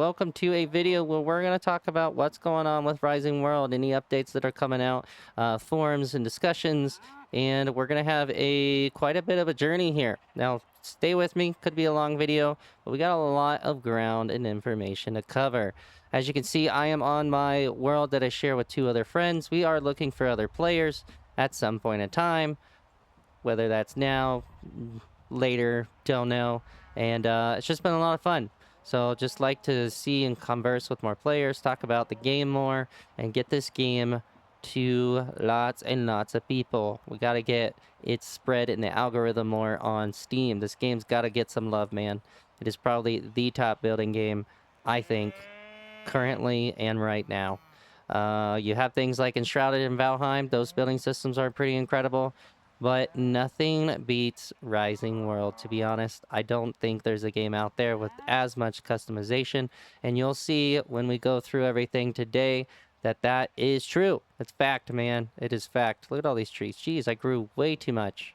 Welcome to a video where we're going to talk about what's going on with Rising World, any updates that are coming out, forums and discussions, and we're going to have quite a bit of a journey here. Now, stay with me, could be a long video, but we got a lot of ground and information to cover. As you can see, I am on my world that I share with two other friends. We are looking for other players at some point in time, whether that's now, later, don't know, and it's just been a lot of fun. So just like to see and converse with more players, talk about the game more, and get this game to lots and lots of people. We got to get it spread in the algorithm more on Steam. This game's got to get some love, man. It is probably the top building game, I think, currently and right now. You have things like Enshrouded and Valheim. Those building systems are pretty incredible. But nothing beats Rising World, to be honest. I don't think there's a game out there with as much customization. And you'll see when we go through everything today that that is true. It's fact, man. It is fact. Look at all these trees. Jeez, I grew way too much.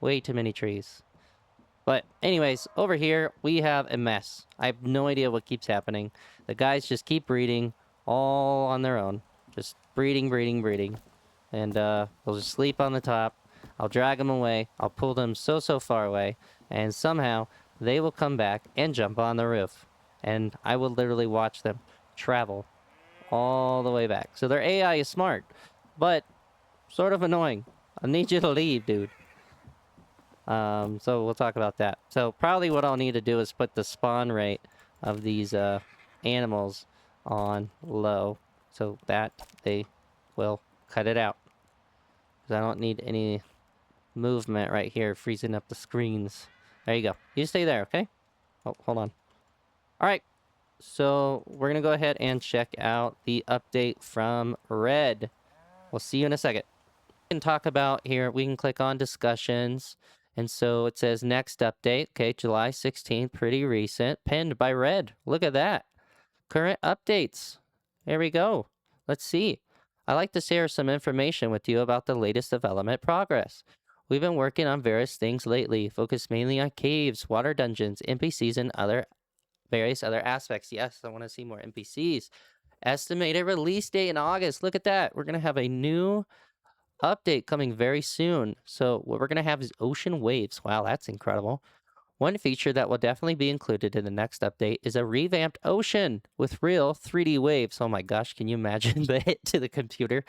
Way too many trees. But anyways, over here, we have a mess. I have no idea what keeps happening. The guys just keep breeding all on their own. Just breeding, breeding, breeding. And they'll just sleep on the top. I'll drag them away. I'll pull them so far away. And somehow, they will come back and jump on the roof. And I will literally watch them travel all the way back. So their AI is smart, but sort of annoying. I need you to leave, dude. So we'll talk about that. So probably what I'll need to do is put the spawn rate of these animals on low so that they will cut it out. Because I don't need any movement right here freezing up the screens. There you go. You stay there, okay? Oh, hold on. All right. So we're going to go ahead and check out the update from Red. We'll see you in a second. We can talk about here, we can click on discussions. And so it says next update. Okay, July 16th, pretty recent. Pinned by Red. Look at that. Current updates. There we go. Let's see. I like to share some information with you about the latest development progress. We've been working on various things lately, focused mainly on caves, water dungeons, NPCs, and various other aspects. Yes, I want to see more NPCs. Estimated release date in August. Look at that. We're going to have a new update coming very soon. So what we're going to have is ocean waves. Wow, that's incredible. One feature that will definitely be included in the next update is a revamped ocean with real 3D waves. Oh my gosh, can you imagine the hit to the computer?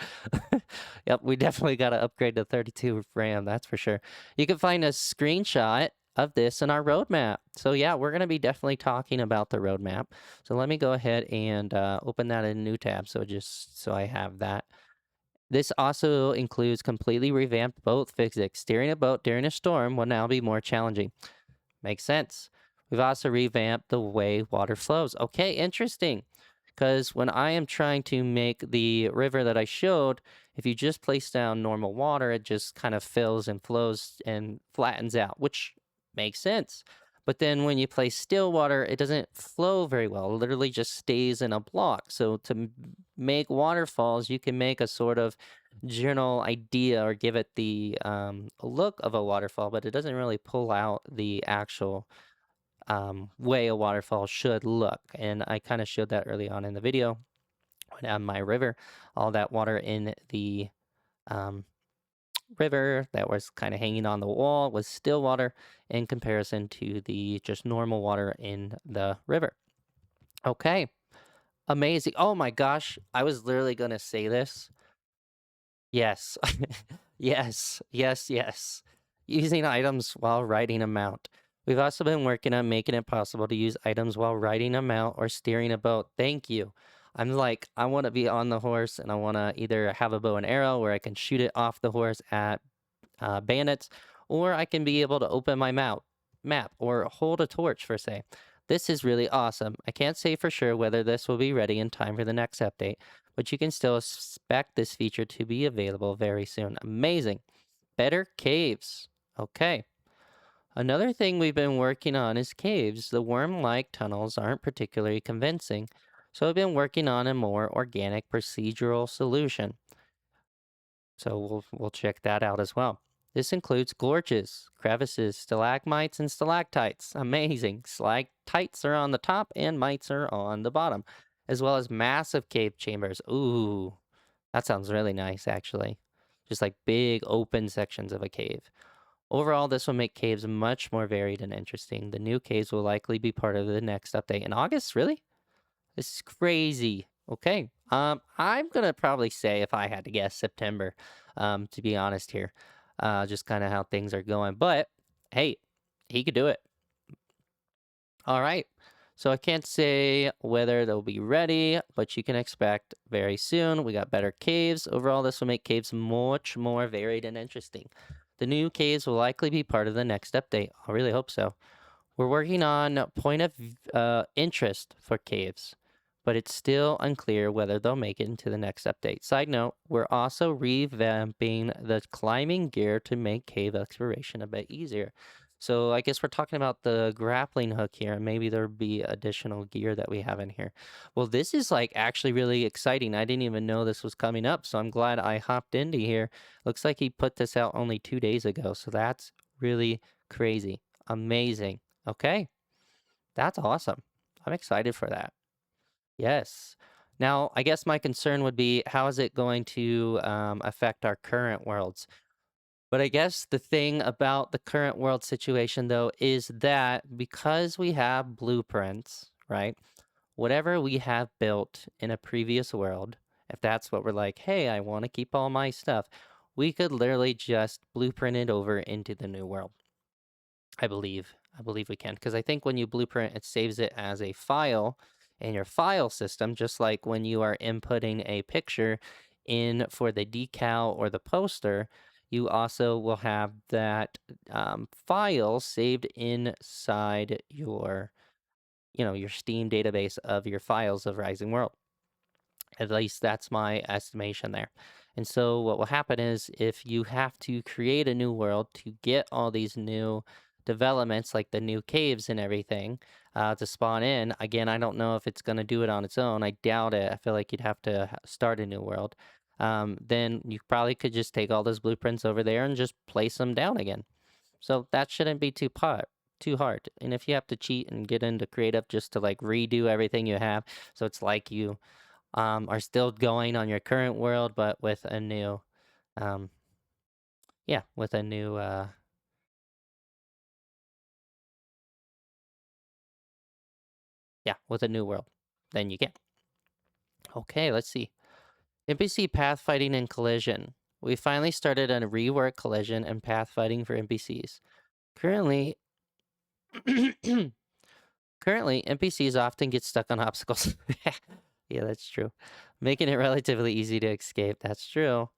Yep, we definitely got to upgrade to 32 RAM, that's for sure. You can find a screenshot of this in our roadmap. So yeah, we're going to be definitely talking about the roadmap. So let me go ahead and open that in a new tab so I have that. This also includes completely revamped boat physics. Steering a boat during a storm will now be more challenging. Makes sense. We've also revamped the way water flows. Okay, interesting. Because when I am trying to make the river that I showed, if you just place down normal water, it just kind of fills and flows and flattens out, which makes sense. But then when you place still water, it doesn't flow very well. It literally just stays in a block. So to make waterfalls, you can make a sort of general idea or give it the look of a waterfall, but it doesn't really pull out the actual way a waterfall should look. And I kind of showed that early on in the video. On my river, all that water in the river that was kind of hanging on the wall was still water in comparison to the just normal water in the river. Okay, amazing. Oh my gosh, I was literally going to say this. Yes. Yes. Using items while riding a mount. We've also been working on making it possible to use items while riding a mount or steering a boat. Thank you. I'm like, I want to be on the horse and I want to either have a bow and arrow where I can shoot it off the horse at bandits, or I can be able to open my map or hold a torch for say. This is really awesome. I can't say for sure whether this will be ready in time for the next update, but you can still expect this feature to be available very soon. Amazing. Better caves. Okay. Another thing we've been working on is caves. The worm-like tunnels aren't particularly convincing, so I've been working on a more organic procedural solution. So we'll check that out as well. This includes gorges, crevices, stalagmites, and stalactites. Amazing. Stalactites are on the top and mites are on the bottom, as well as massive cave chambers. Ooh, that sounds really nice, actually. Just like big open sections of a cave. Overall, this will make caves much more varied and interesting. The new caves will likely be part of the next update in August. Really? This is crazy. Okay. I'm gonna probably say, if I had to guess, September. To be honest here, just kind of how things are going. But hey, he could do it. All right. So I can't say whether they'll be ready, but you can expect very soon. We got better caves. Overall, this will make caves much more varied and interesting. The new caves will likely be part of the next update. I really hope so. We're working on point of interest for caves, but it's still unclear whether they'll make it into the next update. Side note, we're also revamping the climbing gear to make cave exploration a bit easier. So I guess we're talking about the grappling hook here, and maybe there'll be additional gear that we have in here. Well, this is like actually really exciting. I didn't even know this was coming up, so I'm glad I hopped into here. Looks like he put this out only 2 days ago, so that's really crazy. Amazing. Okay, that's awesome. I'm excited for that. Yes. Now, I guess my concern would be how is it going to affect our current worlds? But I guess the thing about the current world situation, though, is that because we have blueprints, right? Whatever we have built in a previous world, if that's what we're like, hey, I want to keep all my stuff, we could literally just blueprint it over into the new world. I believe. I believe we can. Because I think when you blueprint, it saves it as a file in your file system, just like when you are inputting a picture in for the decal or the poster, you also will have that file saved inside your, your Steam database of your files of Rising World. At least that's my estimation there. And so what will happen is if you have to create a new world to get all these new developments like the new caves and everything to spawn in, again, I don't know if it's going to do it on its own. I doubt it. I feel like you'd have to start a new world. Then you probably could just take all those blueprints over there and just place them down again. So that shouldn't be too hard. And if you have to cheat and get into creative just to like redo everything you have, so it's like you are still going on your current world, but with a new, um, with a new, with a new world. Then you can. Okay, let's see. NPC pathfighting and collision. We finally started a rework collision and pathfighting for NPCs. Currently, NPCs often get stuck on obstacles. Yeah, that's true. Making it relatively easy to escape. That's true.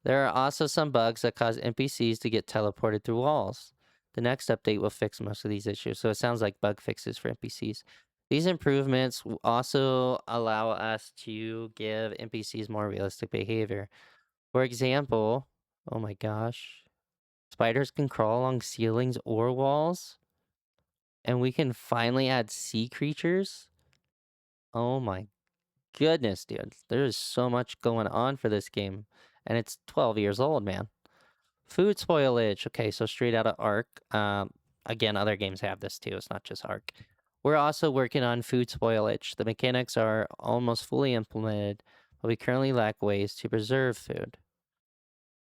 There are also some bugs that cause NPCs to get teleported through walls. The next update will fix most of these issues, so it sounds like bug fixes for NPCs. These improvements will also allow us to give NPCs more realistic behavior. For example, oh my gosh, spiders can crawl along ceilings or walls, and we can finally add sea creatures. Oh my goodness, dude. There's so much going on for this game, and it's 12 years old, man. Food spoilage. Okay, so straight out of Ark. Again, other games have this too. It's not just Ark. We're also working on food spoilage. The mechanics are almost fully implemented, but we currently lack ways to preserve food.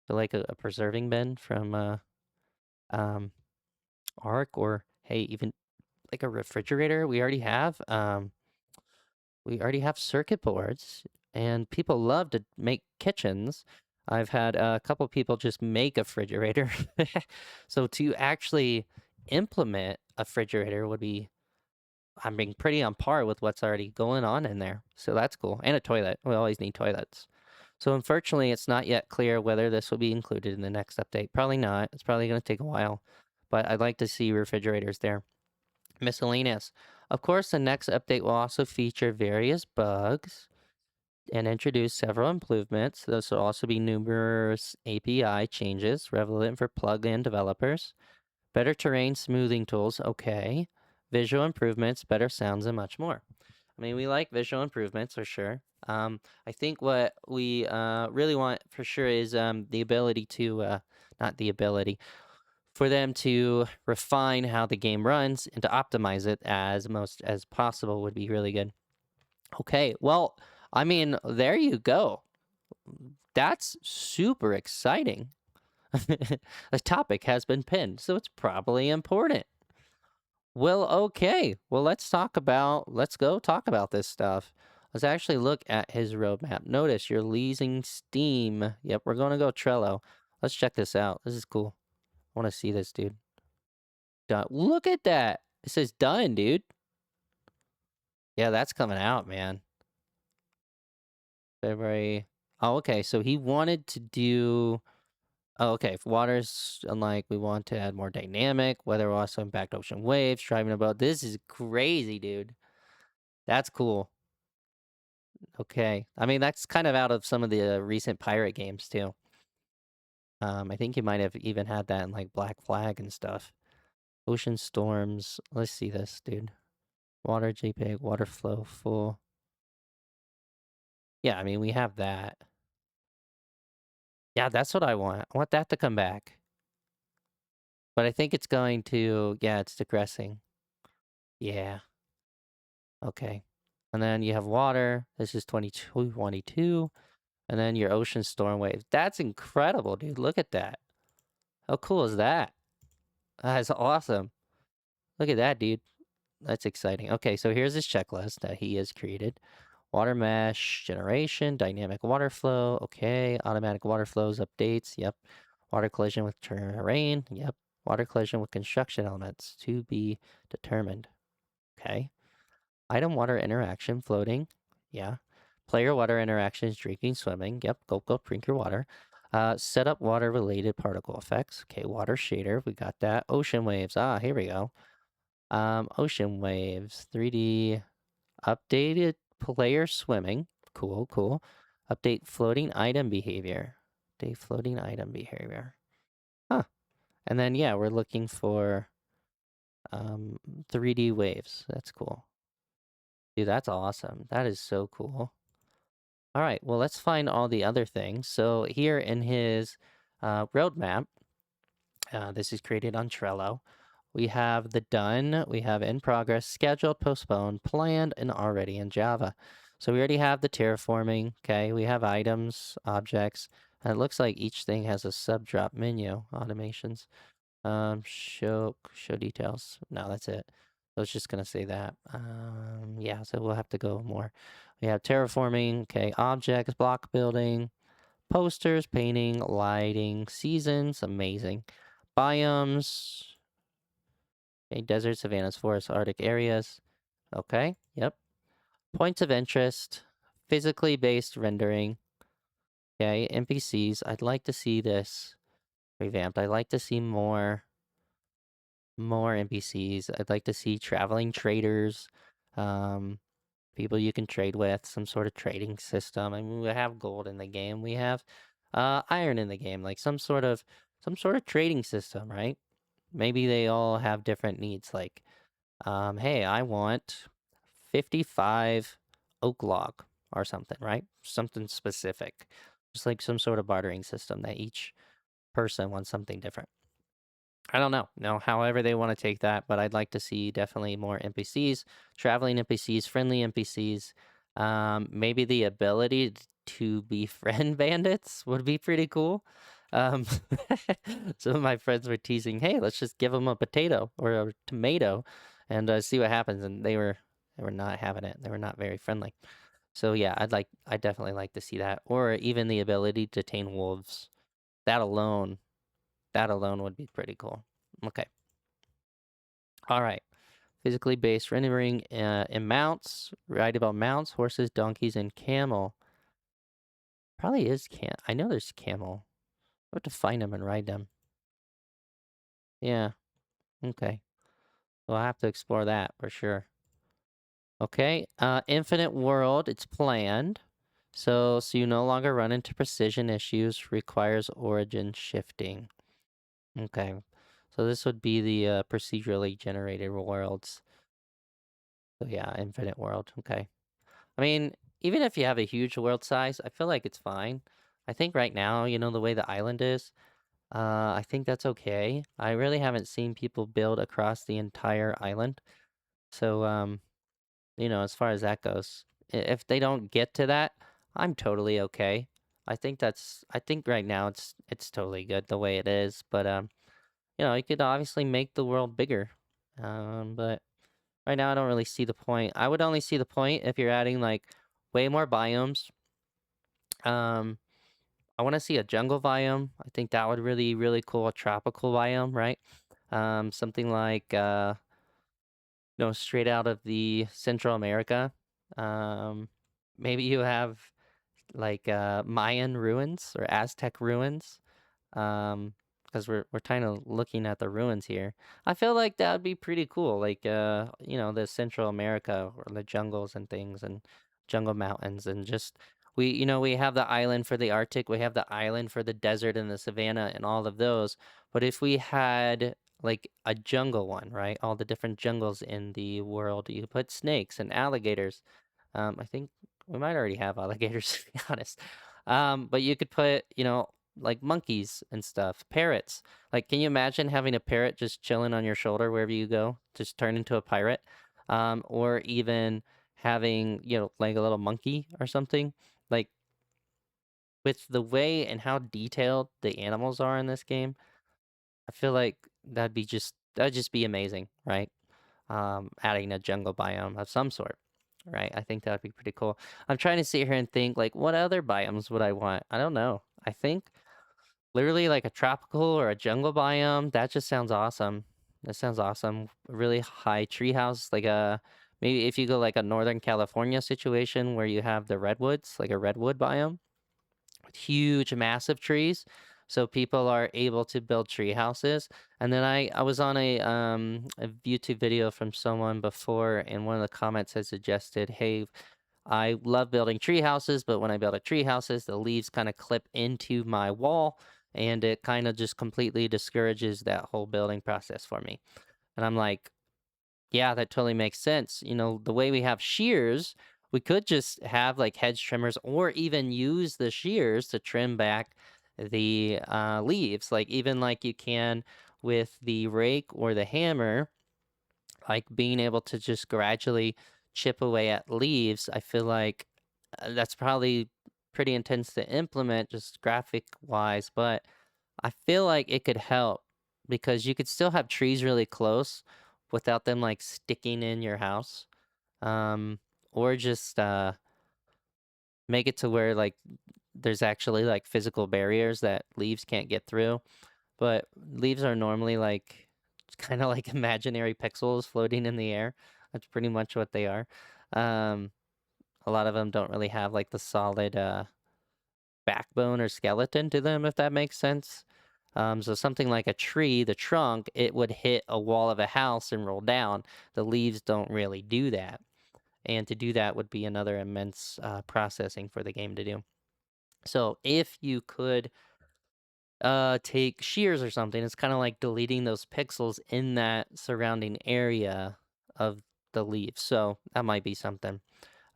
So like a preserving bin from um, Ark, or hey, even like a refrigerator. We already have circuit boards, and people love to make kitchens. I've had a couple people just make a refrigerator. So to actually implement a refrigerator would be, I'm being pretty on par with what's already going on in there. So that's cool. And a toilet. We always need toilets. So unfortunately, it's not yet clear whether this will be included in the next update. Probably not. It's probably going to take a while. But I'd like to see refrigerators there. Miscellaneous. Of course, the next update will also feature various bugs and introduce several improvements. Those will also be numerous API changes relevant for plug-in developers. Better terrain smoothing tools, okay. Visual improvements, better sounds, and much more. I mean, we like visual improvements for sure. I think what we really want for sure is the ability to not the ability for them to refine how the game runs and to optimize it as most as possible would be really good. Okay, well, I mean, there you go. That's super exciting. The topic has been pinned, so it's probably important. Well, okay. Well, let's go talk about this stuff. Let's actually look at his roadmap. Notice you're leasing Steam. Yep, we're going to go Trello. Let's check this out. This is cool. I want to see this, dude. Done. Look at that. It says done, dude. Yeah, that's coming out, man. February. Oh, okay. So he wanted to do. Oh, okay. If water's unlike, we want to add more dynamic. Weather will also impact ocean waves. Driving a boat. This is crazy, dude. That's cool. Okay. I mean, that's kind of out of some of the recent pirate games too. I think you might have even had that in like Black Flag and stuff. Ocean storms. Let's see this, dude. Water JPEG, water flow full. Yeah, I mean, we have that. Yeah, that's what I want. I want that to come back. But I think it's going to, yeah, it's digressing. Yeah. Okay. And then you have water. This is 22. And then your ocean storm waves. That's incredible, dude. Look at that. How cool is that? That's awesome. Look at that, dude. That's exciting. Okay, so here's his checklist that he has created. Water mesh generation, dynamic water flow. Okay, automatic water flows updates. Yep. Water collision with terrain. Yep. Water collision with construction elements to be determined. Okay. Item water interaction floating. Yeah. Player water interactions drinking, swimming. Yep. Gulp, drink your water. Set up water related particle effects. Okay. Water shader. We got that. Ocean waves. Ah, here we go. Ocean waves. 3D updated player swimming. Cool. Update floating item behavior. Update floating item behavior. Huh. And then yeah, we're looking for 3D waves. That's cool. Dude, that's awesome. That is so cool. All right, well, let's find all the other things. So here in his roadmap, this is created on Trello. We have the done, we have in progress, scheduled, postponed, planned, and already in Java. So we already have the terraforming, okay? We have items, objects, and it looks like each thing has a sub-drop menu, automations. Show details. No, that's it. I was just gonna say that. Yeah, so we'll have to go more. We have terraforming, okay, objects, block building, posters, painting, lighting, seasons, amazing. Biomes, okay, desert, savannas, forests, Arctic areas. Okay, yep. Points of interest, physically based rendering. Okay, NPCs. I'd like to see this revamped. I'd like to see more NPCs. I'd like to see traveling traders, um, people you can trade with, some sort of trading system. I mean, we have gold in the game. We have iron in the game, like some sort of trading system, right? Maybe they all have different needs. Like, hey, I want 55 oak log or something, right? Something specific. Just like some sort of bartering system that each person wants something different. I don't know. No, however they want to take that, but I'd like to see definitely more NPCs, traveling NPCs, friendly NPCs. Maybe the ability to befriend bandits would be pretty cool. Um, some of my friends were teasing, "Hey, let's just give them a potato or a tomato, and see what happens." And they were not having it. They were not very friendly. So yeah, I'd definitely like to see that, or even the ability to tame wolves. That alone that alone would be pretty cool. Okay. All right. Physically based rendering in mounts. Write about mounts, horses, donkeys, and camel. Probably is I know there's camel. I have to find them and ride them. Yeah. Okay. We'll have to explore that for sure. Okay. Infinite world. It's planned. So you no longer run into precision issues. Requires origin shifting. Okay. So this would be the procedurally generated worlds. So yeah, infinite world. Okay. I mean, even if you have a huge world size, I feel like it's fine. I think right now, the way the island is, I think that's okay. I really haven't seen people build across the entire island. So, as far as that goes, if they don't get to that, I'm totally okay. I think right now it's totally good the way it is, but you could obviously make the world bigger. But right now I don't really see the point. I would only see the point if you're adding like way more biomes. Um, I want to see a jungle biome. I think that would really cool. A tropical biome, right? Something like straight out of the Central America. Um, maybe you have like Mayan ruins or Aztec ruins. Because we're kind of looking at the ruins here. I feel like that would be pretty cool. Like the Central America or the jungles and things and jungle mountains and just we have the island for the Arctic, we have the island for the desert and the savanna and all of those. But if we had like a jungle one, right? All the different jungles in the world, you could put snakes and alligators. I think we might already have alligators to be honest. But you could put, like monkeys and stuff, parrots. Like, can you imagine having a parrot just chilling on your shoulder wherever you go, just turn into a pirate? Or even having, like a little monkey or something. Like, with the way and how detailed the animals are in this game, I feel like that'd just be amazing, right? Adding a jungle biome of some sort, right? I think that would be pretty cool. I'm trying to sit here and think, like, what other biomes would I want? I don't know. I think literally like a tropical or a jungle biome. That just sounds awesome. That sounds awesome. A really high treehouse, like a maybe if you go like a Northern California situation where you have the redwoods, like a redwood biome with huge, massive trees. So people are able to build tree houses. And then I was on a YouTube video from someone before, and one of the comments had suggested, "Hey, I love building tree houses, but when I build a tree houses, the leaves kind of clip into my wall, and it kind of just completely discourages that whole building process for me." And I'm like, yeah, that totally makes sense. The way we have shears, we could just have like hedge trimmers or even use the shears to trim back the leaves, like even like you can with the rake or the hammer, like being able to just gradually chip away at leaves. I feel like that's probably pretty intense to implement just graphic wise, but I feel like it could help because you could still have trees really close without them like sticking in your house. Um, or just make it to where like there's actually like physical barriers that leaves can't get through. But leaves are normally like kind of like imaginary pixels floating in the air. That's pretty much what they are. Um, a lot of them don't really have like the solid backbone or skeleton to them, if that makes sense. So something like a tree, the trunk, it would hit a wall of a house and roll down. The leaves don't really do that. And to do that would be another immense processing for the game to do. So if you could take shears or something, it's kind of like deleting those pixels in that surrounding area of the leaves. So that might be something.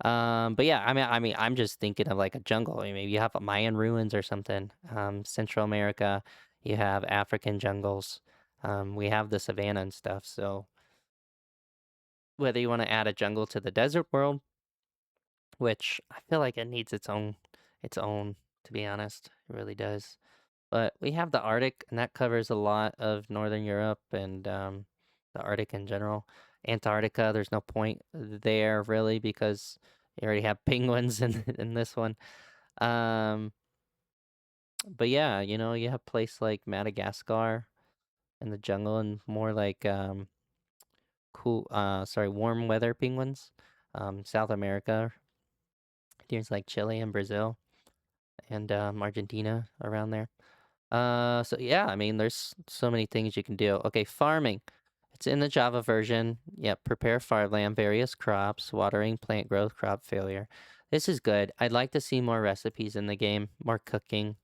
But yeah, I mean, I'm just thinking of like a jungle. I mean, maybe you have Mayan ruins or something. Central America, you have African jungles. We have the savanna and stuff. So whether you want to add a jungle to the desert world, which I feel like it needs its own, to be honest, it really does. But we have the Arctic, and that covers a lot of Northern Europe and the Arctic in general. Antarctica, there's no point there really because you already have penguins in this one. Um, but yeah, you have place like Madagascar in the jungle and more like warm weather penguins. South America, there's like Chile and Brazil and Argentina around there. So yeah, I mean, there's so many things you can do. Okay, farming. It's in the Java version. Yep, prepare farmland, various crops, watering, plant growth, crop failure. This is good. I'd like to see more recipes in the game, more cooking.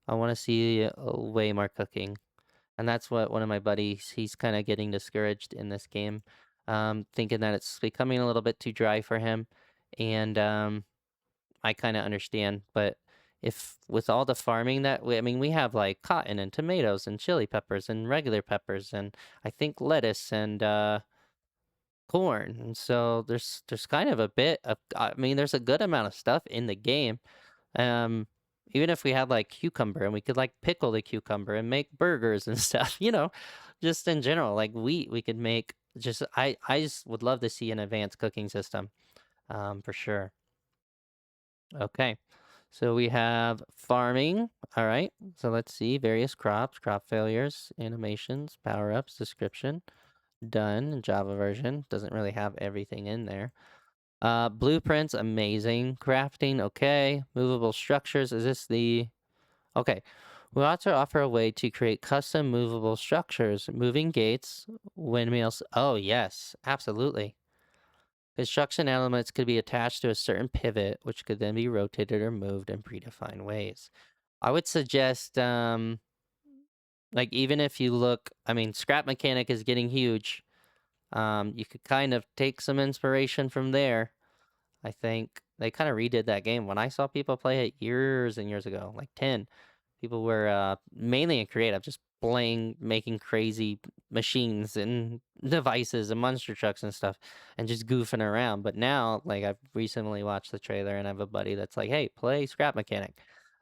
I want to see way more cooking. And that's what one of my buddies, he's kind of getting discouraged in this game, thinking that it's becoming a little bit too dry for him. And I kind of understand. But if with all the farming that I mean, we have like cotton and tomatoes and chili peppers and regular peppers and I think lettuce and corn. And so there's kind of a bit of I mean, there's a good amount of stuff in the game. Um, Even if we had like cucumber and we could like pickle the cucumber and make burgers and stuff, just in general, like we could make just I just would love to see an advanced cooking system, for sure. Okay. So we have farming. All right. So let's see various crops, crop failures, animations, power ups, description. Done. Java version doesn't really have everything in there. Blueprints, amazing. Crafting, okay. Movable structures. Is this the okay? We also offer a way to create custom movable structures, moving gates, windmills. Oh yes, absolutely. Construction elements could be attached to a certain pivot, which could then be rotated or moved in predefined ways. I would suggest, like, even if you look, I mean, scrap mechanic is getting huge. You could kind of take some inspiration from there. I think they kind of redid that game. When I saw people play it years and years ago, like 10, people were mainly in creative, just playing, making crazy machines and devices and monster trucks and stuff and just goofing around. But now, like, I've recently watched the trailer and I have a buddy that's like, hey, play Scrap Mechanic.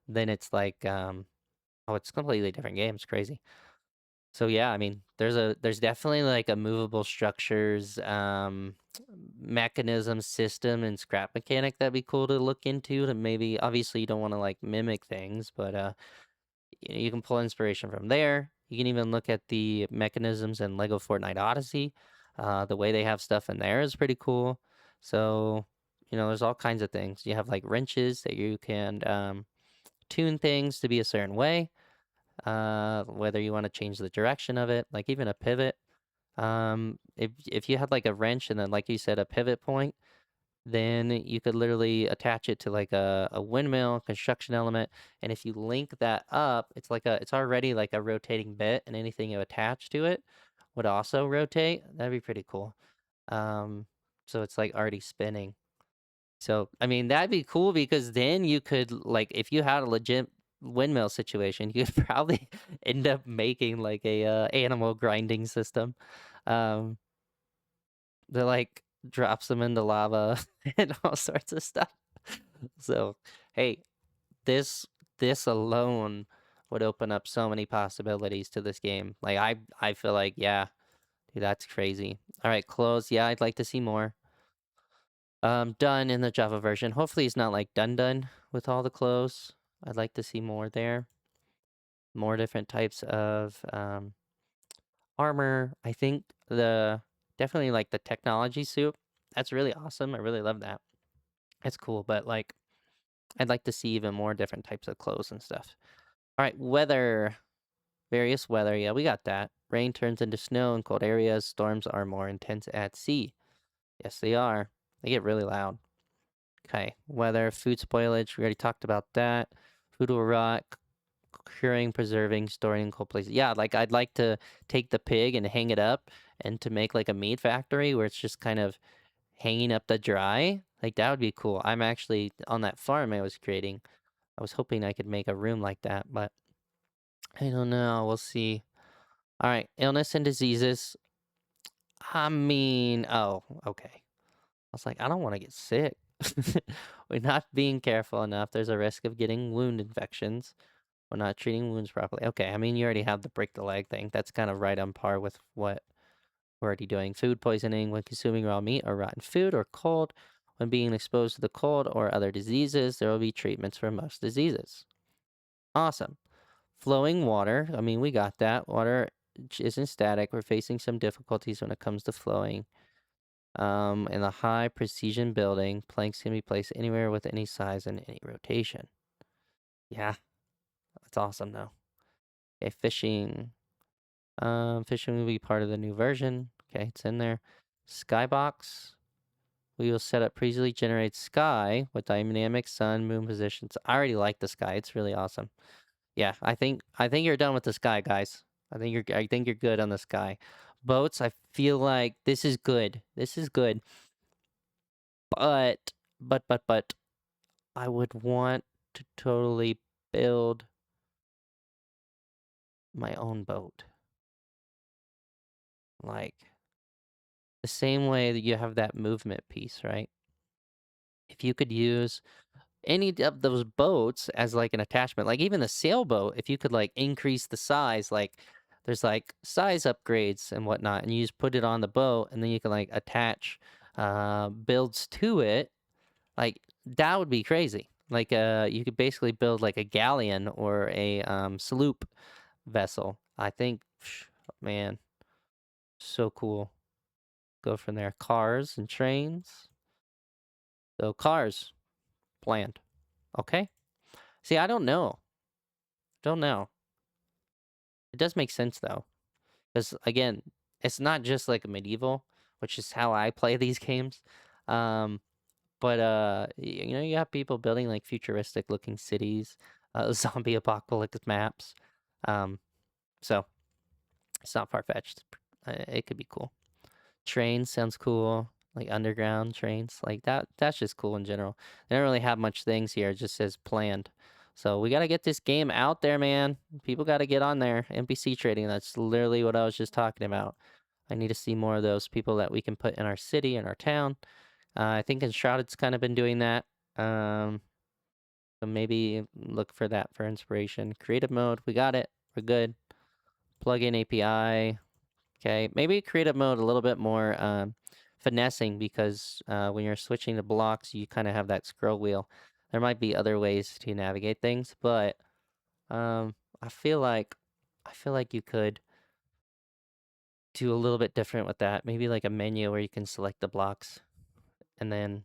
Then it's like, oh, it's a completely different game. It's crazy. So yeah, I mean, there's definitely like a movable structures mechanism system and scrap mechanic that'd be cool to look into. To maybe obviously you don't want to like mimic things, but you can pull inspiration from there. You can even look at the mechanisms in Lego Fortnite Odyssey. The way they have stuff in there is pretty cool. So there's all kinds of things. You have like wrenches that you can tune things to be a certain way, whether you want to change the direction of it, like even a pivot. If you had like a wrench and then, like you said, a pivot point, then you could literally attach it to like a windmill construction element. And if you link that up, it's already like a rotating bit, and anything you attach to it would also rotate. That'd be pretty cool. Um, so it's like already spinning. So, I mean, that'd be cool because then you could, like, if you had a legit windmill situation, you could probably end up making like a animal grinding system. Um, that like drops them into lava and all sorts of stuff. So, hey, this this alone would open up so many possibilities to this game. Like I feel like, yeah, dude, that's crazy. All right, close. Yeah, I'd like to see more. Done in the Java version. Hopefully it's not like done with all the clothes. I'd like to see more there. More different types of armor. I think the definitely like the technology suit. That's really awesome. I really love that. It's cool, but like I'd like to see even more different types of clothes and stuff. All right, weather. Various weather. Yeah, we got that. Rain turns into snow in cold areas. Storms are more intense at sea. Yes, they are. They get really loud. Okay, weather, food spoilage. We already talked about that. Food will rot, curing, preserving, storing in cold places. Yeah, like I'd like to take the pig and hang it up and to make like a meat factory where it's just kind of hanging up to dry. Like that would be cool. I'm actually on that farm I was creating. I was hoping I could make a room like that, but I don't know. We'll see. All right, illness and diseases. I mean, oh, okay. I was like, I don't want to get sick. We're not being careful enough. There's a risk of getting wound infections. We're not treating wounds properly. Okay, I mean, you already have the break the leg thing. That's kind of right on par with what we're already doing. Food poisoning when consuming raw meat or rotten food, or cold. When being exposed to the cold or other diseases, there will be treatments for most diseases. Awesome. Flowing water. I mean, we got that. Water isn't static. We're facing some difficulties when it comes to flowing. In the high precision building, planks can be placed anywhere with any size and any rotation. Yeah, that's awesome though. Okay, fishing. Fishing will be part of the new version. Okay, it's in there. Skybox. We will set up previously generate sky with dynamic sun, moon positions. I already like the sky. It's really awesome. Yeah, I think you're done with the sky, guys. I think you're good on the sky. Boats, I feel like this is good. This is good. But I would want to totally build my own boat. Like the same way that you have that movement piece, right? If you could use any of those boats as like an attachment, like even the sailboat, if you could like increase the size, like there's like size upgrades and whatnot, and you just put it on the boat and then you can like attach builds to it, like that would be crazy. Like you could basically build like a galleon or a sloop vessel. I think, man, so cool. Go from there. Cars and trains. So cars planned. Okay. See, I don't know. Don't know. It does make sense though, because again, it's not just like a medieval, which is how I play these games. Um, but you know, you have people building like futuristic looking cities, zombie apocalypse maps. Um, so it's not far fetched. It could be cool. Trains sounds cool. Like underground trains, like that. That's just cool in general. They don't really have much things here. It just says planned. So we got to get this game out there, man. People got to get on there. NPC trading. That's literally what I was just talking about. I need to see more of those people that we can put in our city, in our town. I think Enshrouded's kind of been doing that. Um, so maybe look for that for inspiration. Creative mode. We got it. We're good. Plug-in API. Okay, maybe creative mode a little bit more finessing because when you're switching to blocks, you kind of have that scroll wheel. There might be other ways to navigate things, but um, I feel like you could do a little bit different with that. Maybe like a menu where you can select the blocks, and then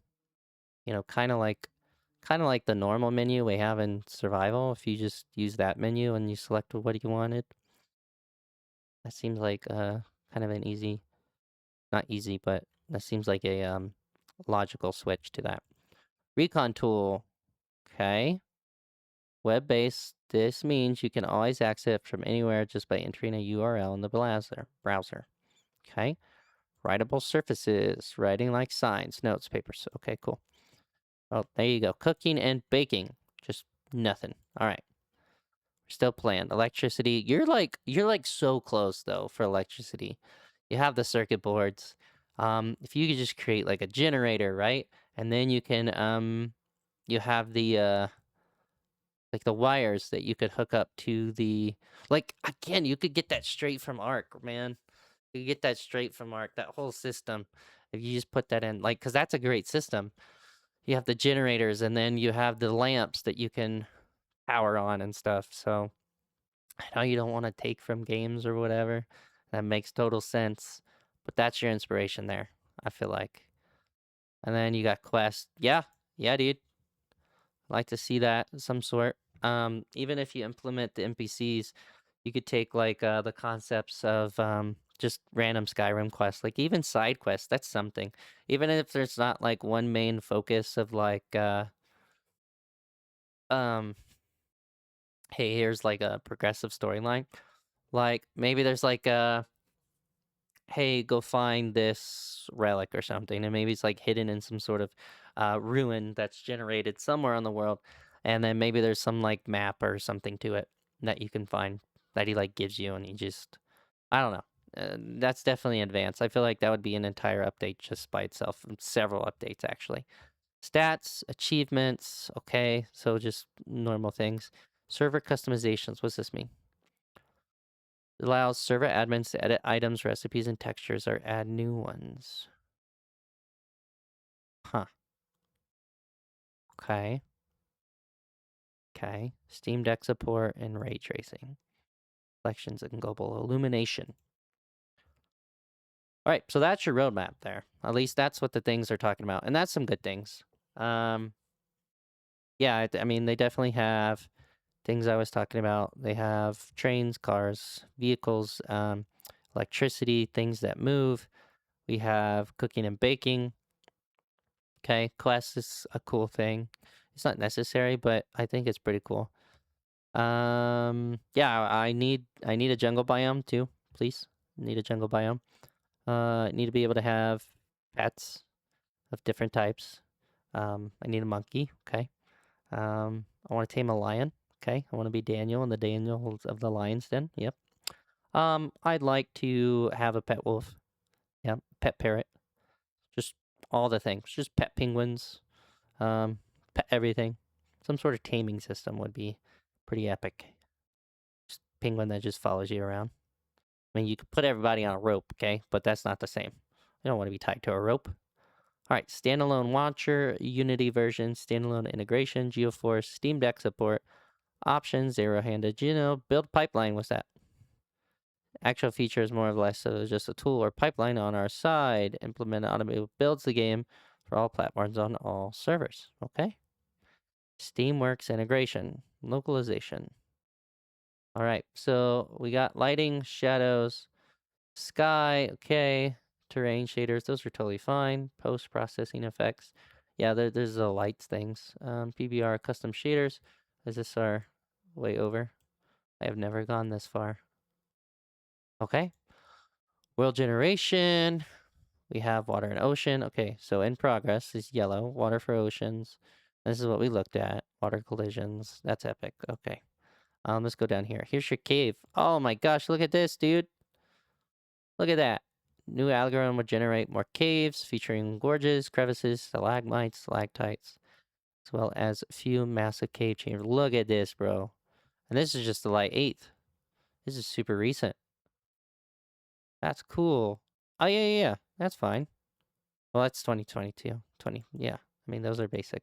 kind of like the normal menu we have in survival. If you just use that menu and you select what you wanted, that seems like kind of an easy, not easy, but that seems like a logical switch to that. Recon tool. Okay. Web based. This means you can always access it from anywhere just by entering a URL in the browser. Okay. Writable surfaces. Writing like signs, notes, papers. Okay, cool. Oh, there you go. Cooking and baking. Just nothing. All right. Still planned. Electricity. You're like so close though for electricity. You have the circuit boards. If you could just create like a generator, right? And then you can you have the like the wires that you could hook up to the, like again, you could get that straight from Arc, man. You could get that straight from Arc, that whole system. If you just put that in, like, because that's a great system. You have the generators and then you have the lamps that you can power on and stuff. So I know you don't want to take from games or whatever. That makes total sense. But that's your inspiration there, I feel like. And then you got Quest. Yeah. Yeah, dude. Like to see that some sort. Even if you implement the NPCs, you could take like the concepts of just random Skyrim quests, like even side quests. That's something. Even if there's not like one main focus of like um hey, here's like a progressive storyline. Like maybe there's like hey, go find this relic or something, and maybe it's like hidden in some sort of ruin that's generated somewhere on the world, and then maybe there's some like map or something to it that you can find that he like gives you, and he just, I don't know. That's definitely advanced. I feel like that would be an entire update just by itself, several updates actually. Stats, achievements, okay, so just normal things. Server customizations. What's this mean? It allows server admins to edit items, recipes, and textures or add new ones. Huh. Okay. Okay. Steam Deck support and ray tracing. Selections and global illumination. All right, so that's your roadmap there. At least that's what the things are talking about, and that's some good things. Um, yeah, I mean they definitely have things I was talking about. They have trains, cars, vehicles, electricity, things that move. We have cooking and baking. Okay, quest is a cool thing. It's not necessary, but I think it's pretty cool. Yeah, I need a jungle biome too, please. Need a jungle biome. I need to be able to have pets of different types. I need a monkey. Okay. I want to tame a lion. Okay, I want to be Daniel in the Daniels of the Lion's Den. Yep. I'd like to have a pet wolf. Yep. Pet parrot. Just all the things. Just pet penguins. Um, Pet everything. Some sort of taming system would be pretty epic. Just penguin that just follows you around. I mean, you could put everybody on a rope, okay, but that's not the same. You don't want to be tied to a rope. All right, standalone launcher, Unity version, standalone integration, GeoForce, Steam Deck support, options, zero-handed build pipeline. What's that? Actual features more or less so just a tool or pipeline on our side. Implement automated builds the game for all platforms on all servers. Okay. Steamworks integration, localization. All right, so we got lighting, shadows, sky, okay. Terrain shaders, those are totally fine. Post-processing effects. Yeah, there's the lights things. PBR custom shaders. Is this our way over? I have never gone this far. Okay. World generation. We have water and ocean. Okay, so in progress is yellow. Water for oceans. This is what we looked at. Water collisions. That's epic. Okay. Let's go down here. Here's your cave. Oh my gosh, look at this, dude. Look at that. New algorithm would generate more caves featuring gorges, crevices, stalagmites, stalactites, as well as a few massive cave chambers. Look at this, bro. And this is just the light 8th. This is super recent. That's cool. Oh, yeah, yeah, yeah. That's fine. Well, that's 2022. 20, yeah. I mean, those are basic.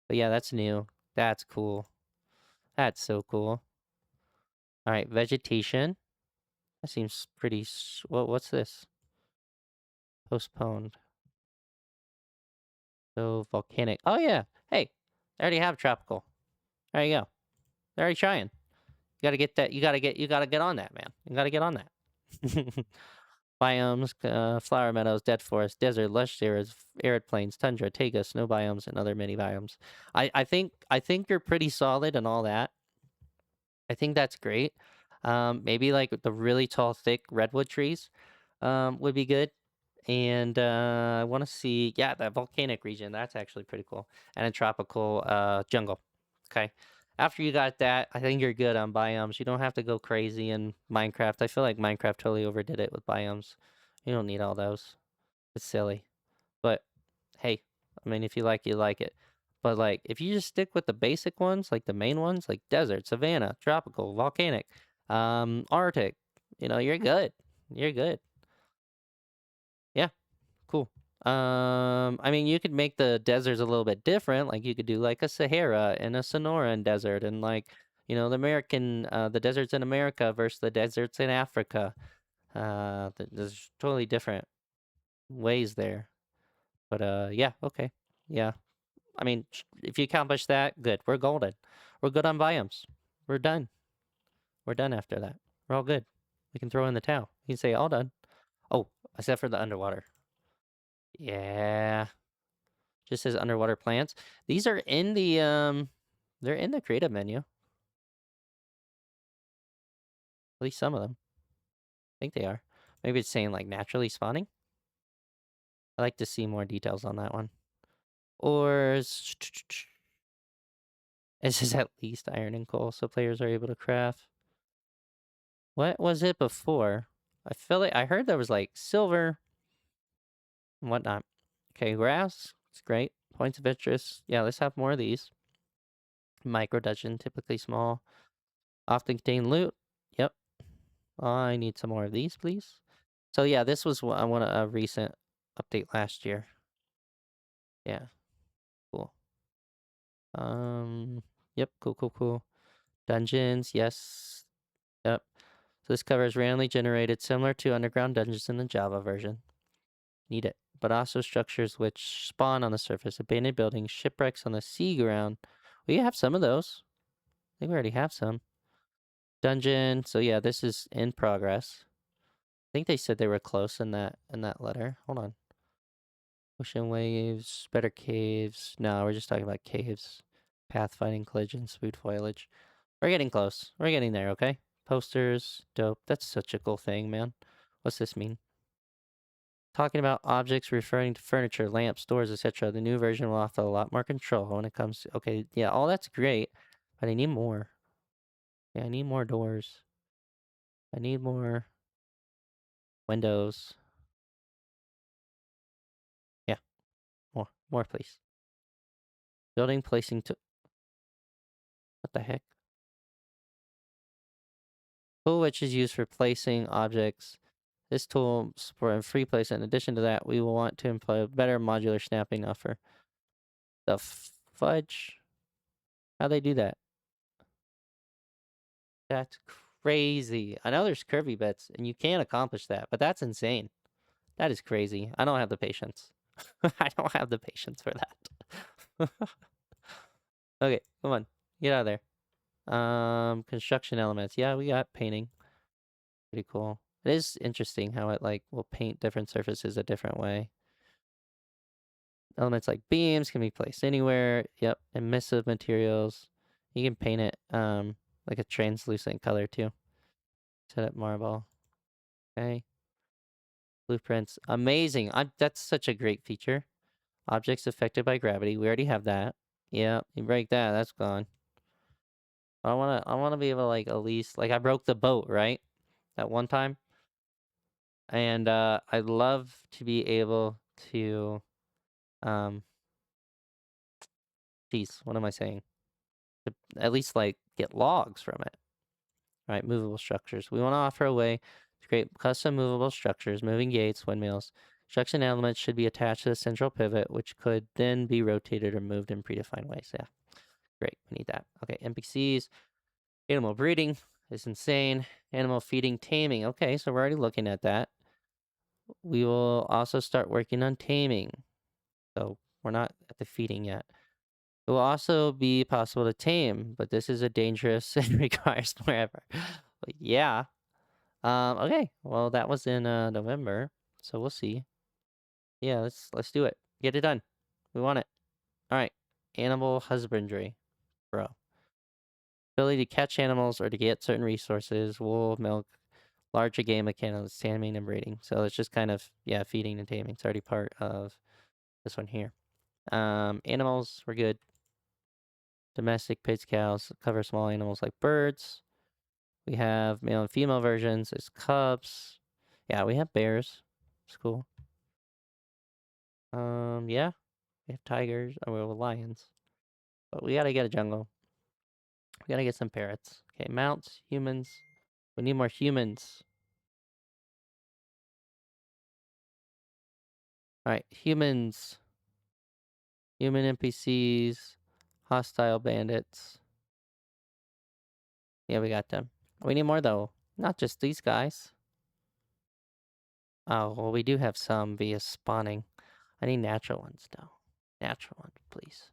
But yeah, that's new. That's cool. That's so cool. All right, vegetation. That seems pretty... what's this? Postponed. So volcanic. Oh yeah. Hey, I already have tropical. There you go. They're already trying. You gotta get that. You gotta get on that, man. You gotta get on that. Biomes, flower meadows, dead forest, desert, lush arid plains, tundra, taiga, snow biomes, and other mini biomes. I think you're pretty solid and all that. I think that's great. Maybe like the really tall, thick redwood trees, would be good. And I want to see, yeah, that volcanic region. That's actually pretty cool. And a tropical jungle. Okay. After you got that, I think you're good on biomes. You don't have to go crazy in Minecraft. I feel like Minecraft totally overdid it with biomes. You don't need all those. It's silly. But hey, I mean, if you like, you like it. But like, if you just stick with the basic ones, like the main ones, like desert, savanna, tropical, volcanic, Arctic, you're good. You're good. Yeah. Cool. I mean, you could make the deserts a little bit different. Like you could do like a Sahara and a Sonoran desert, and like the deserts in America versus the deserts in Africa. There's totally different ways there. But yeah, okay, yeah. I mean, if you accomplish that, good. We're golden. We're good on biomes. We're done. We're done after that. We're all good. We can throw in the towel. You can say all done. Oh, except for the underwater. Yeah. Just says underwater plants. These are in the they're in the creative menu. At least some of them. I think they are. Maybe it's saying like naturally spawning. I like to see more details on that one. Ores. It says at least iron and coal, so players are able to craft. What was it before? I feel like I heard there was like silver and whatnot. Okay, grass. It's great. Points of interest. Yeah, let's have more of these. Micro dungeon, typically small. Often contain loot. Yep. I need some more of these, please. So yeah, this was a recent update last year. Yeah, cool. Yep, cool. Dungeons, yes. Yep. So this covers randomly generated, similar to underground dungeons in the Java version. Need it. But also structures which spawn on the surface, abandoned buildings, shipwrecks on the sea ground. We have some of those. I think we already have some. Dungeon. So yeah, this is in progress. I think they said they were close in that letter. Hold on. Ocean waves, better caves. No, we're just talking about caves. Pathfinding collisions, food foliage. We're getting close. We're getting there, okay? Posters, dope. That's such a cool thing, man. What's this mean? talking about objects referring to furniture, lamps, doors, etc. The new version will offer a lot more control when it comes to... Okay, yeah, all that's great, but I need more. Yeah, I need more doors. I need more windows. Yeah, more. More, please. Building, placing to... What the heck? Tool which is used for placing objects. This tool for a free place. In addition to that, we will want to employ a better modular snapping offer. The fudge? How they do that? That's crazy. I know there's curvy bits, and you can accomplish that, but that's insane. That is crazy. I don't have the patience. I don't have the patience for that. Okay, come on. Get out of there. Construction elements. Yeah, we got painting. Pretty cool. It is interesting how it like will paint different surfaces a different way. Elements like beams can be placed anywhere. Yep. Emissive materials. You can paint it like a translucent color too. Set up marble. Okay. Blueprints. Amazing. That's such a great feature. Objects affected by gravity. We already have that. Yeah, you break that, that's gone. I wanna be able to like at least like I broke the boat, right? That one time. And I'd love to be able to um geez, what am I saying? To at least like get logs from it. Right, movable structures. We want to offer a way to create custom movable structures, moving gates, windmills. Construction elements should be attached to the central pivot, which could then be rotated or moved in predefined ways. Yeah, great. We need that. Okay, NPCs. Animal breeding is insane. Animal feeding, taming. Okay, so we're already looking at that. We will also start working on taming. So we're not at the feeding yet. It will also be possible to tame, but this is a dangerous and requires more effort. Yeah. Okay. Well, that was in November, so we'll see. Yeah, let's do it. Get it done. We want it. All right. Animal husbandry, bro. Ability to catch animals or to get certain resources, wool, milk, larger game mechanics, taming and breeding. So it's just kind of feeding and taming. It's already part of this one here. Animals, we're good. Domestic pigs, cows, cover small animals like birds. We have male and female versions. There's cubs. Yeah, we have bears. It's cool. Yeah, we have tigers. Oh, well, lions. But we gotta get a jungle. We gotta get some parrots. Okay, mounts, humans. We need more humans. All right, humans. Human NPCs. Hostile bandits. Yeah, we got them. We need more though. Not just these guys. Oh, well, we do have some via spawning. I need natural ones though. Natural ones, please.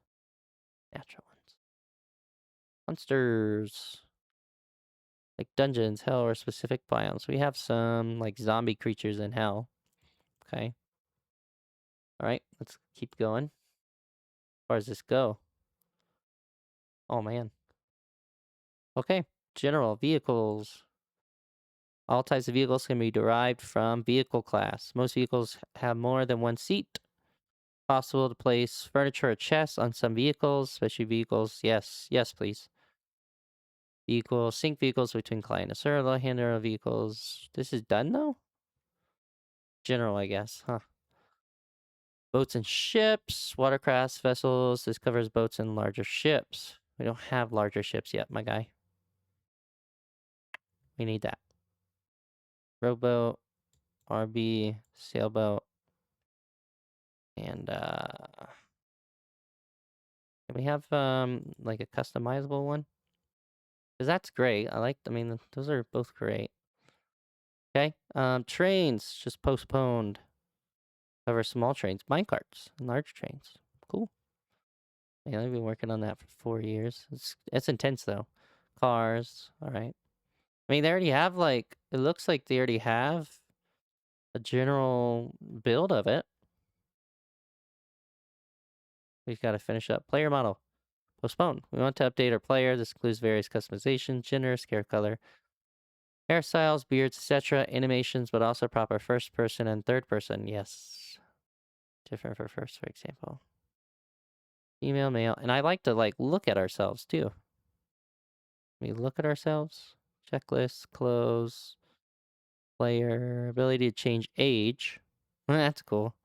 Natural ones. Monsters. Like dungeons, hell, or specific biomes. We have some like zombie creatures in hell. Okay. Alright, let's keep going. As far as this go. Oh man. Okay. General vehicles. All types of vehicles can be derived from vehicle class. Most vehicles have more than one seat. Possible to place furniture or chests on some vehicles, especially vehicles. Yes, yes, please. Vehicles, sync vehicles between client and server, handler vehicles. This is done though? General, I guess, huh? Boats and ships, watercrafts, vessels. This covers boats and larger ships. We don't have larger ships yet, my guy. We need that. Rowboat, RB, sailboat, and can we have like a customizable one? Because that's great. I mean, those are both great. Okay. Trains just postponed. Cover small trains, minecarts, and large trains. Cool. Yeah, I've been working on that for 4 years. It's intense though. Cars. All right. I mean, they already have like it looks like they already have a general build of it. We've got to finish up. Player model. Postpone. We want to update our player. This includes various customizations, gender, scare color. Hairstyles, beards, etc. Animations, but also proper first person and third person. Yes. Different for first, for example. Female, male. And I like to like look at ourselves too. We look at ourselves. Checklist, clothes, player, ability to change age. That's cool.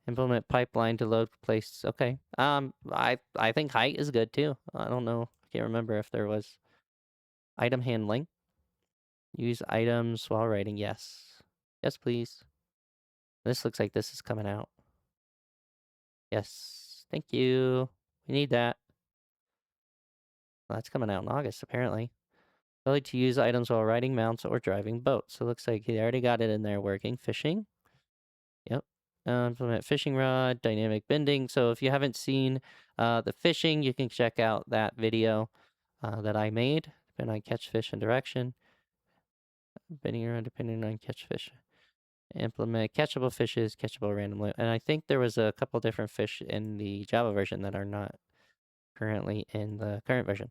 Implement pipeline to load place. Okay. I think height is good too. I don't know. I can't remember if there was item handling. Use items while writing. Yes. Yes, please. This looks like this is coming out. Yes. Thank you. We need that. Well, that's coming out in August, apparently. Ability to use items while riding mounts or driving boats. So it looks like he already got it in there working. Fishing. Yep. Implement fishing rod, dynamic bending. So if you haven't seen the fishing, you can check out that video that I made. Depending on catch fish and direction. Bending around depending on catch fish. Implement catchable fishes, catchable randomly. And I think there was a couple different fish in the Java version that are not currently in the current version.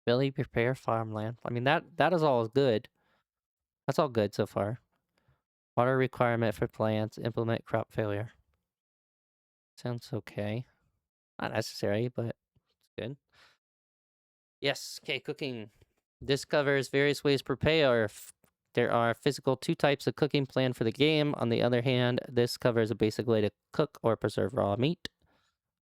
Ability to prepare farmland. I mean, that is all good. That's all good so far. Water requirement for plants. Implement crop failure. Sounds okay. Not necessary, but it's good. Yes. Okay, cooking. This covers various ways to prepare. There are physical 2 types of cooking plan for the game. On the other hand, this covers a basic way to cook or preserve raw meat.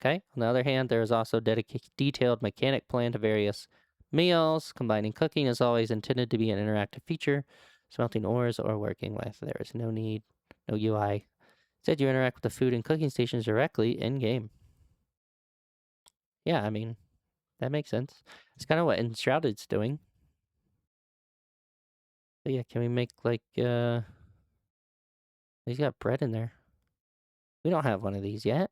Okay. On the other hand, there is also detailed mechanic plan to various meals. Combining cooking is always intended to be an interactive feature. Smelting ores or working with. There is no need, no UI. Instead, you interact with the food and cooking stations directly in game. Yeah, I mean, that makes sense. It's kind of what Enshrouded's doing. So yeah, can we make like he's got bread in there. We don't have one of these yet.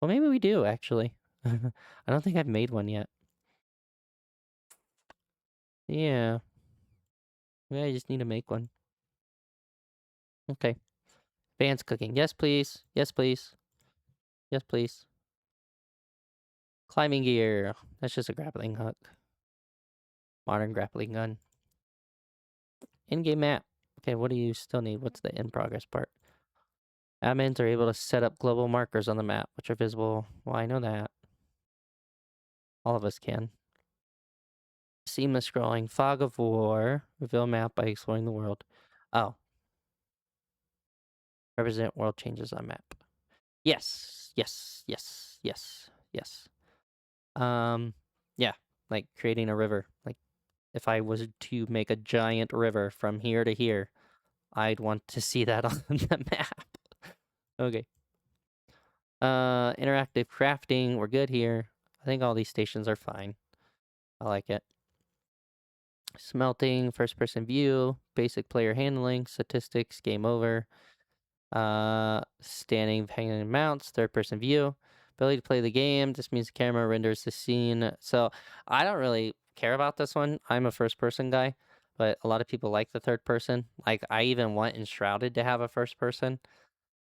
Well, maybe we do actually. I don't think I've made one yet. Yeah. Maybe I just need to make one. Okay. Advanced cooking. Yes, please. Yes, please. Yes, please. Climbing gear. That's just a grappling hook. Modern grappling gun. In-game map. Okay, what do you still need? What's the in progress part? Admins are able to set up global markers on the map, which are visible. Well, I know that. All of us can. Seamless scrolling. Fog of War. Reveal map by exploring the world. Oh. Represent world changes on map. Yes. Yes. Yes. Yes. Yes. Yeah. Like creating a river. Like if I was to make a giant river from here to here, I'd want to see that on the map. Okay. Interactive crafting. We're good here. I think all these stations are fine. I like it. Smelting, first person view, basic player handling, statistics, game over. Standing, hanging mounts, third person view. Ability to play the game. This means the camera renders the scene. So I don't really care about this one. I'm a first person guy, but a lot of people like the third person. Like I even want Enshrouded to have a first person.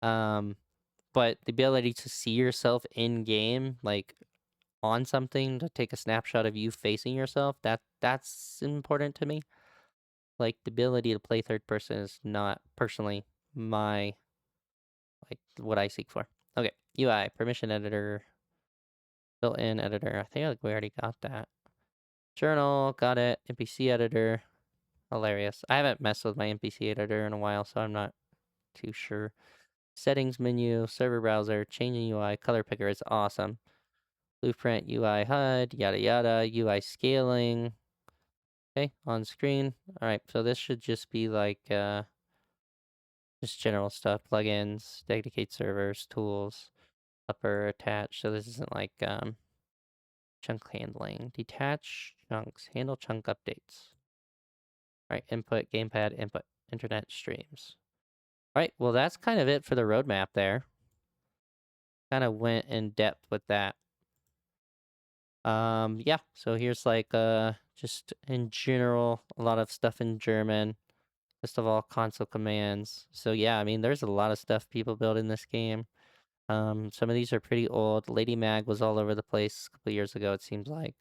But the ability to see yourself in game, like on something, to take a snapshot of you facing yourself, that's important to me. Like the ability to play third person is not personally my like what I seek for. Okay, UI, permission editor, built-in editor. I think like we already got that. Journal, got it. NPC editor, hilarious. I haven't messed with my NPC editor in a while, so I'm not too sure. Settings menu, server browser, changing UI, color picker is awesome. Blueprint, UI HUD, yada yada, UI scaling. Okay, on screen. All right, so this should just be like just general stuff, plugins, dedicate servers, tools, upper attach. So this isn't like chunk handling. Detach chunks, handle chunk updates. All right, input, gamepad, input, internet streams. All right, well that's kind of it for the roadmap there. Kind of went in depth with that. Yeah, so here's like just in general a lot of stuff in German. List of all console commands. So yeah, I mean there's a lot of stuff people build in this game. Some of these are pretty old. Lady Mag was all over the place a couple years ago, it seems like.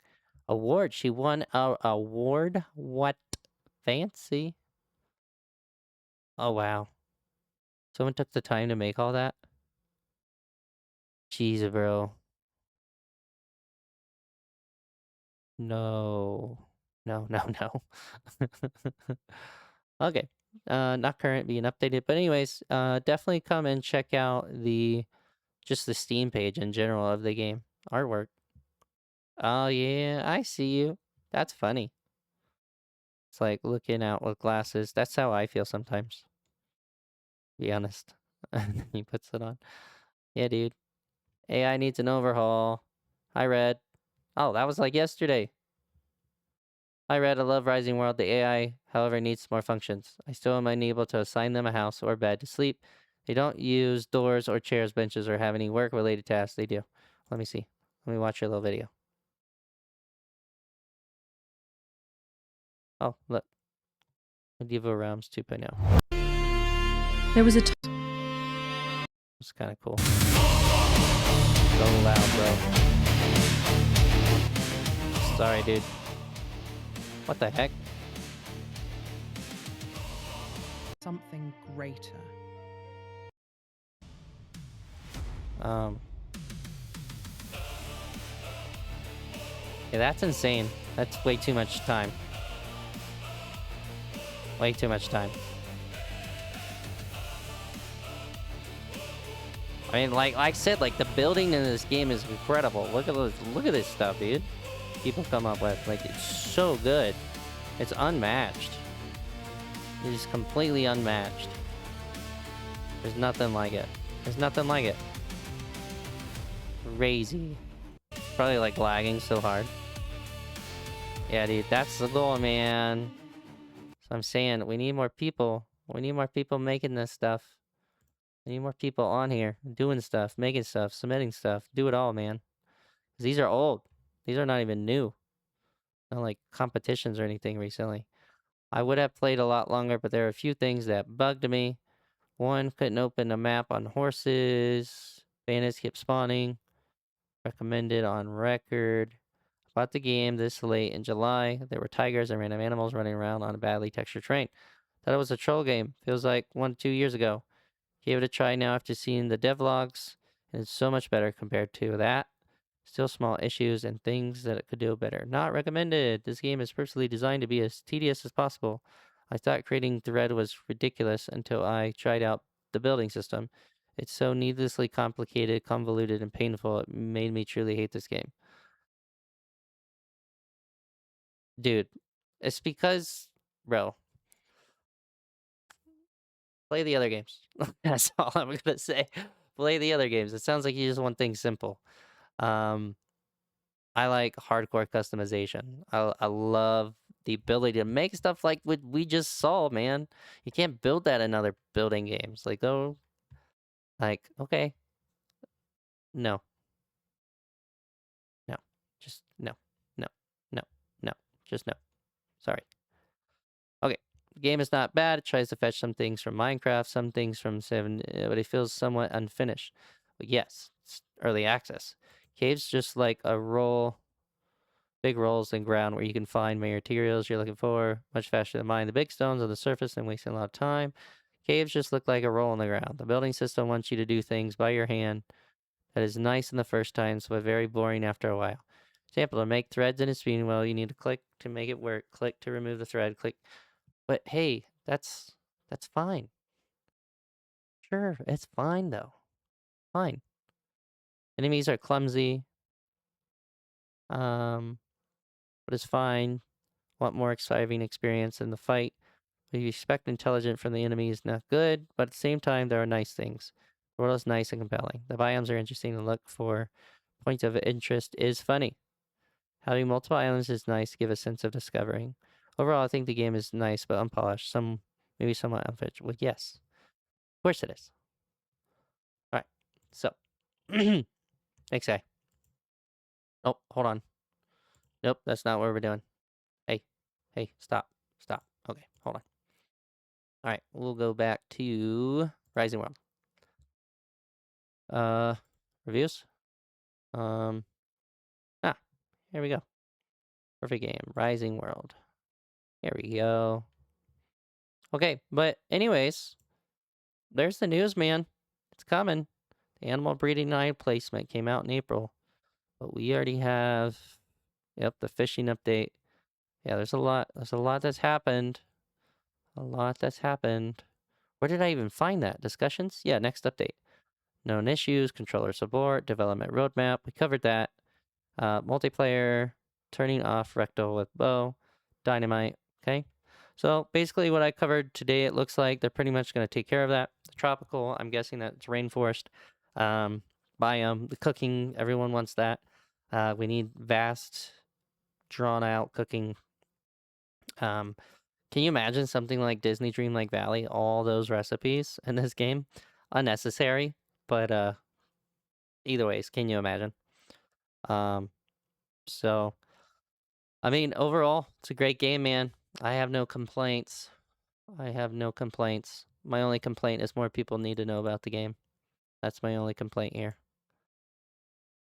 Award. She won a award. What? Fancy. Oh, wow. Someone took the time to make all that? Jeez, bro. No. No, no, no. Okay. Not current, being updated. But anyways, definitely come and check out just the Steam page in general of the game. Artwork. Oh yeah, I see you. That's funny. It's like looking out with glasses. That's how I feel sometimes, to be honest. He puts it on. Yeah, dude. AI needs an overhaul. Hi, Red. Oh, that was like yesterday. Hi, Red. I love Rising World. The AI, however, needs more functions. I still am unable to assign them a house or bed to sleep. They don't use doors or chairs, benches, or have any work-related tasks. They do. Let me see. Let me watch your little video. Oh, look. Medieval Realms 2.0. There was a It's kind of cool. So loud, bro. Sorry, dude. What the heck? something greater. Yeah, that's insane. That's way too much time. Way too much time. I mean, like I said, like the building in this game is incredible. Look at this stuff, dude. People come up with, like, it's so good. It's unmatched. It is completely unmatched. There's nothing like it. There's nothing like it. Crazy. Probably like lagging so hard. Yeah, dude, that's the goal, man. So I'm saying we need more people. We need more people making this stuff. We need more people on here doing stuff, making stuff, submitting stuff. Do it all, man. 'Cause these are old. These are not even new. Not like competitions or anything recently. I would have played a lot longer, but there are a few things that bugged me. One, couldn't open a map on horses. Bandits kept spawning. Recommended on record. Bought the game this late in July. There were tigers and random animals running around on a badly textured terrain. Thought it was a troll game. Feels like 1 to 2 years ago. Gave it a try now after seeing the devlogs, and it's so much better compared to that. Still small issues and things that it could do better. Not recommended. This game is purposely designed to be as tedious as possible. I thought creating thread was ridiculous until I tried out the building system. It's so needlessly complicated, convoluted, and painful. It made me truly hate this game. Dude, it's because, bro, play the other games. That's all I'm gonna say. Play the other games. It sounds like you just want things simple. Um, I like hardcore customization. I love the ability to make stuff like what we just saw, man. You can't build that in other building games. Like, oh, like, okay, no, no, just no, no, no, no, just no. Sorry. Okay, the game is not bad. It tries to fetch some things from Minecraft, some things from Seven, but it feels somewhat unfinished. But yes, it's early access. Caves just like a roll, big rolls in ground where you can find materials you're looking for much faster than mining the big stones on the surface and wasting a lot of time. Caves just look like a roll in the ground. The building system wants you to do things by your hand. That is nice in the first times, but very boring after a while. Example, to make threads in a spinning wheel, you need to click to make it work, click to remove the thread, click. But hey, that's fine. Sure, it's fine though. Fine. Enemies are clumsy. But it's fine. Want more exciting experience in the fight. But you expect intelligent from the enemy is not good, but at the same time, there are nice things. The world is nice and compelling. The biomes are interesting to look for. Points of interest is funny. Having multiple islands is nice to give a sense of discovering. Overall, I think the game is nice but unpolished. Some maybe somewhat unfinished. Well, yes, of course it is. All right, so next guy. Oh, hold on. Nope, that's not what we're doing. Hey, hey, stop, stop. Okay, hold on. All right, we'll go back to Rising World. Reviews. Um, here we go. Perfect game. Rising World. Here we go. Okay, but anyways, there's the news, man. It's coming. The animal breeding night placement came out in April, but we already have. Yep, the fishing update. Yeah, there's a lot. There's a lot that's happened. A lot that's happened. Where did I even find that? Discussions? Yeah, next update. Known issues, controller support, development roadmap. We covered that. Multiplayer, turning off rectal with bow, dynamite. Okay. So basically, what I covered today, it looks like they're pretty much going to take care of that. The tropical, I'm guessing that's rainforest. Um, biome, the cooking, everyone wants that. We need vast, drawn out cooking. Um, can you imagine something like Disney Dreamlike Valley? All those recipes in this game, unnecessary, but either ways, can you imagine? Um, so I mean, overall, it's a great game, man. I have no complaints. I have no complaints. My only complaint is more people need to know about the game. That's my only complaint here.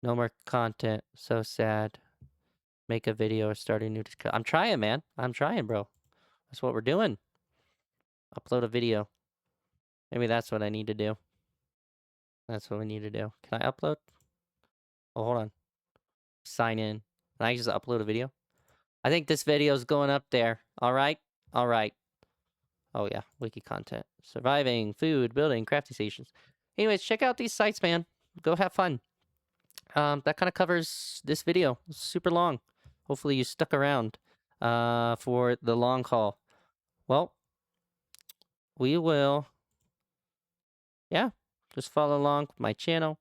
No more content. So sad. Make a video or start a new. I'm trying, man. I'm trying, bro. That's what we're doing. Upload a video. Maybe that's what I need to do. That's what we need to do. Can I upload? Oh, hold on. Sign in. Can I just upload a video? I think this video is going up there. All right. All right. Oh yeah, wiki content. Surviving, food, building, crafting stations. Anyways, check out these sites, man. Go have fun. That kind of covers this video. It's super long. Hopefully you stuck around for the long haul. Well, we will, yeah, just follow along with my channel.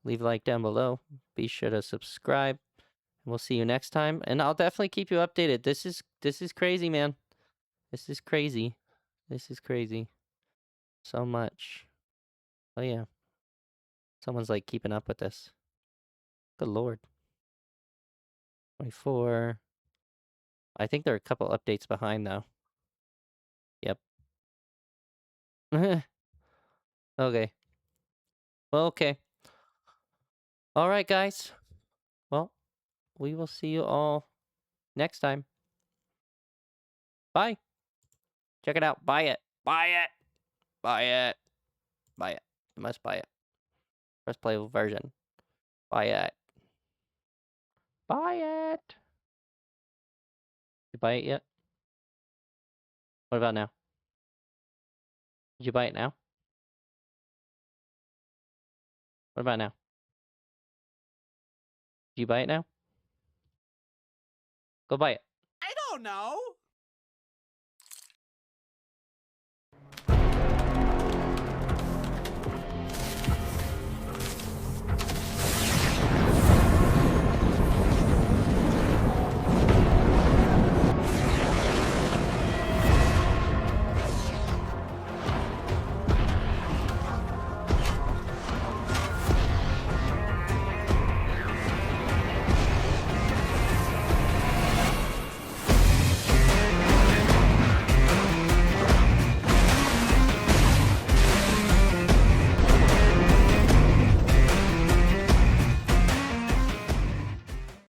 Leave a like down below. Be sure to subscribe. And we'll see you next time. And I'll definitely keep you updated. This is crazy, man. This is crazy. This is crazy. So much. Oh yeah. Someone's like keeping up with this. Good lord. 24. I think there are a couple updates behind though. Yep. Okay. Well, okay. All right, guys. Well, we will see you all next time. Bye. Check it out. Buy it. Buy it. Buy it. Buy it. You must buy it. First play version. Buy it. Buy it. You buy it yet? What about now? Did you buy it now? What about now? Did you buy it now? Go buy it. I don't know.